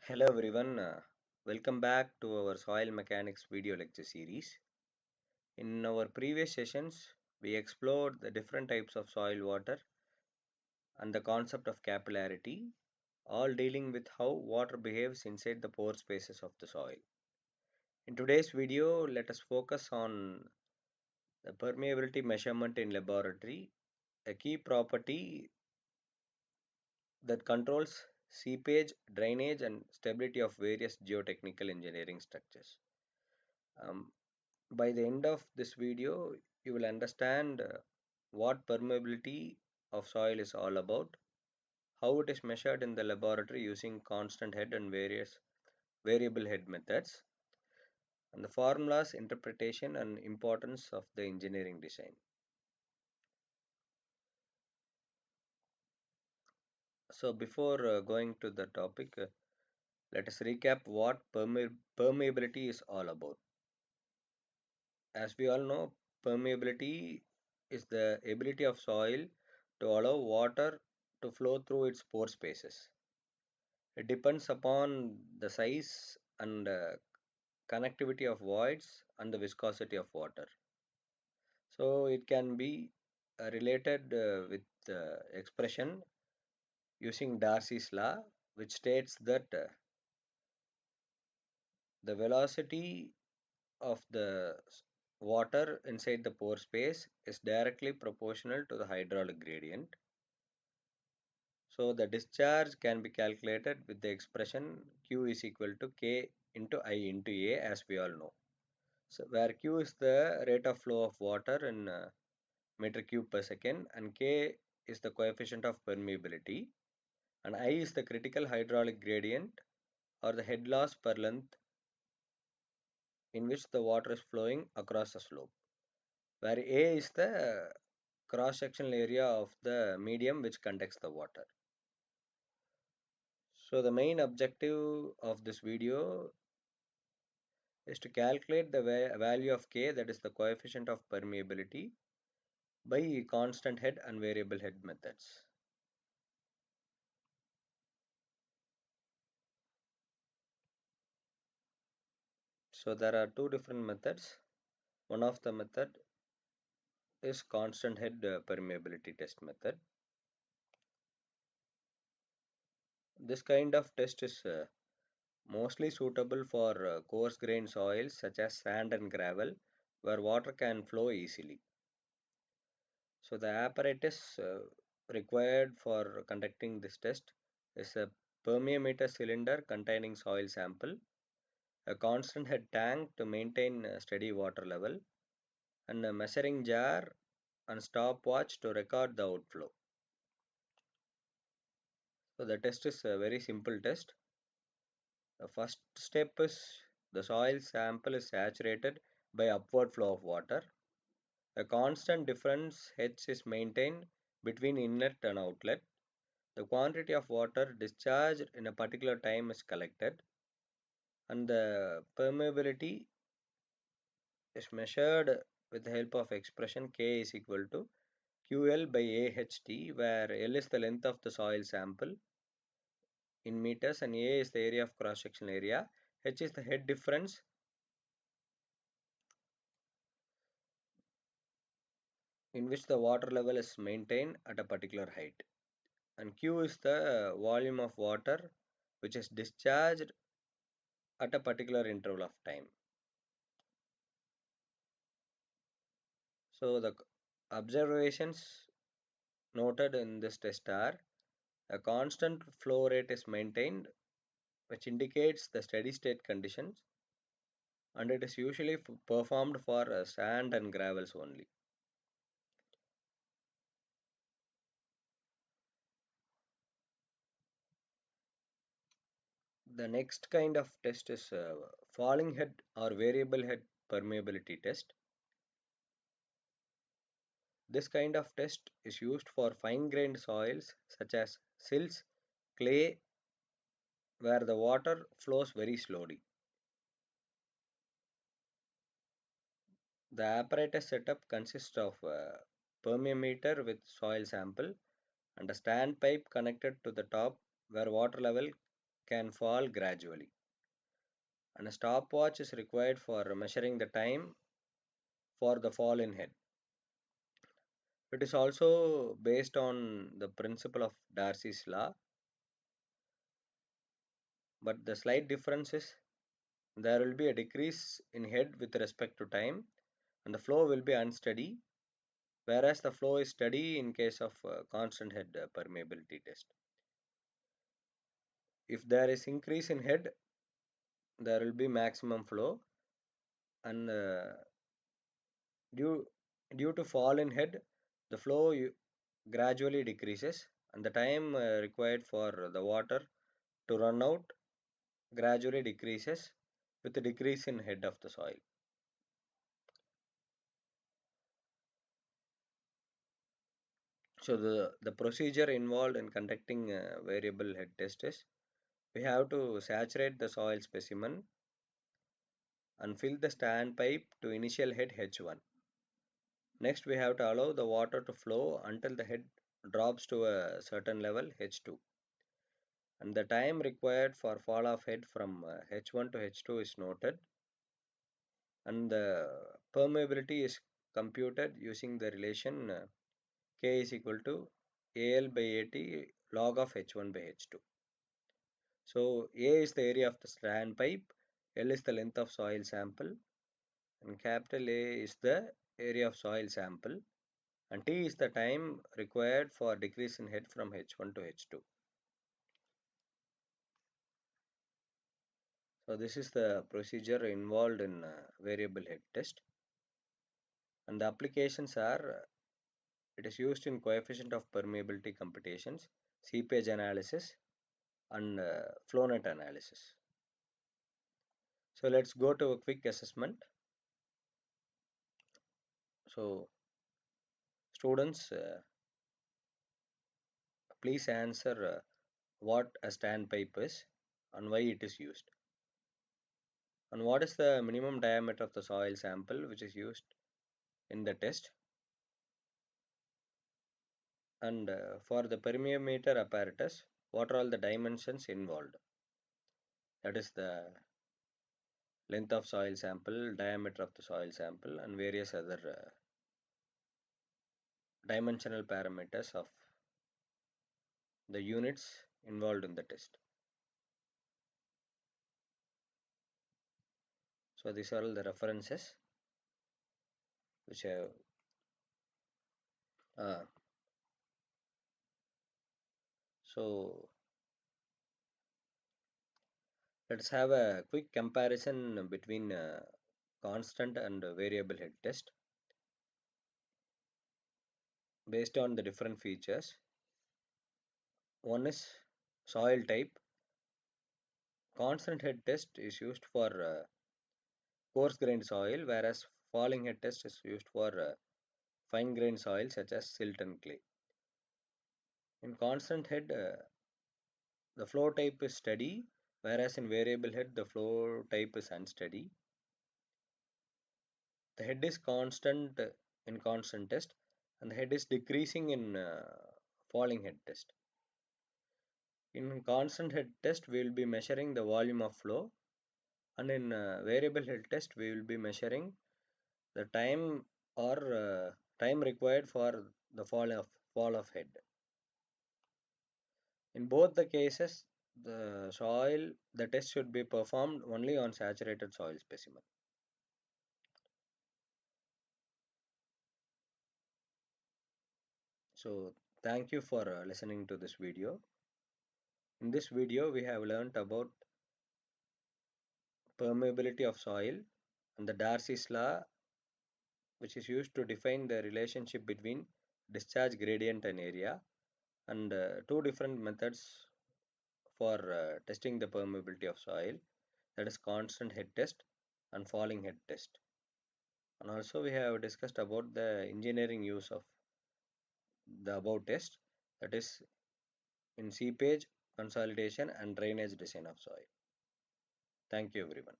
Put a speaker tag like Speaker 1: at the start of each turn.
Speaker 1: Hello everyone, welcome back to our soil mechanics video lecture series. In our previous sessions, we explored the different types of soil water and the concept of capillarity, all dealing with how water behaves inside the pore spaces of the soil. In today's video, let us focus on the permeability measurement in laboratory, a key property that controls seepage, drainage, and stability of various geotechnical engineering structures. Um, By the end of this video, you will understand what permeability of soil is all about, how it is measured in the laboratory using constant head and various variable head methods, and the formulas, interpretation, and importance of the engineering design. So, before going to the topic, let us recap what permeability is all about. As we all know, permeability is the ability of soil to allow water to flow through its pore spaces. It depends upon the size and connectivity of voids and the viscosity of water. So it can be related with expression using Darcy's law, which states that the velocity of the water inside the pore space is directly proportional to the hydraulic gradient. So the discharge can be calculated with the expression Q is equal to K into I into A, as we all know. So where Q is the rate of flow of water in meter cube per second, and K is the coefficient of permeability, and I is the critical hydraulic gradient or the head loss per length in which the water is flowing across the slope, where A is the cross sectional area of the medium which conducts the water. So the main objective of this video is to calculate the value of K, that is the coefficient of permeability, by constant head and variable head methods. So there are two different methods. One of the method is constant head permeability test method. This kind of test is mostly suitable for coarse grained soils such as sand and gravel, where water can flow easily. So the apparatus required for conducting this test is a permeameter cylinder containing soil sample, a constant head tank to maintain a steady water level, and a measuring jar and stopwatch to record the outflow. So the test is a very simple test. The first step is the soil sample is saturated by upward flow of water. A constant difference H is maintained between inlet and outlet. The quantity of water discharged in a particular time is collected, and the permeability is measured with the help of expression K is equal to QL by AHT, where L is the length of the soil sample in meters and A is the area of cross sectional area. H is the head difference in which the water level is maintained at a particular height, and Q is the volume of water which is discharged at a particular interval of time. So the observations noted in this test are: a constant flow rate is maintained, which indicates the steady state conditions, and it is usually performed for sand and gravels only. The next kind of test is falling head or variable head permeability test. This kind of test is used for fine grained soils such as silts, clay, where the water flows very slowly. The apparatus setup consists of a permeameter with soil sample and a standpipe connected to the top, where water level can fall gradually, and a stopwatch is required for measuring the time for the fall in head. It is also based on the principle of Darcy's law, but the slight difference is there will be a decrease in head with respect to time, and the flow will be unsteady, whereas the flow is steady in case of constant head permeability test. If there is increase in head, there will be maximum flow, and due due to fall in head, the flow gradually decreases, and the time required for the water to run out gradually decreases with the decrease in head of the soil. So the procedure involved in conducting a variable head test is we have to saturate the soil specimen and fill the standpipe to initial head H1. Next, we have to allow the water to flow until the head drops to a certain level H2. And the time required for fall of head from H1 to H2 is noted. And the permeability is computed using the relation K is equal to AL by AT log of H1 by H2. So A is the area of the standpipe, L is the length of soil sample, and capital A is the area of soil sample, and T is the time required for decrease in head from H1 to H2. So this is the procedure involved in variable head test, and the applications are it is used in coefficient of permeability computations, seepage analysis, and flow net analysis. So let's go to a quick assessment. So students, please answer what a standpipe is and why it is used, and what is the minimum diameter of the soil sample which is used in the test, and for the permeometer apparatus, what are all the dimensions involved? That is the length of soil sample, diameter of the soil sample, and various other dimensional parameters of the units involved in the test. So these are all the references which have uh, so let's have a quick comparison between constant and variable head test based on the different features. One is soil type. Constant head test is used for coarse grained soil, whereas falling head test is used for fine grained soil such as silt and clay. In constant head, the flow type is steady, whereas in variable head, the flow type is unsteady. The head is constant in constant test, and the head is decreasing in falling head test. In constant head test, we will be measuring the volume of flow, and in variable head test, we will be measuring the time or time required for the fall of head. In both the cases, the test should be performed only on saturated soil specimen. So thank you for listening to this video. In this video, we have learnt about permeability of soil and the Darcy's law, which is used to define the relationship between discharge gradient and area, and two different methods for testing the permeability of soil, that is constant head test and falling head test. And also we have discussed about the engineering use of the above test, that is in seepage, consolidation and drainage design of soil. Thank you everyone.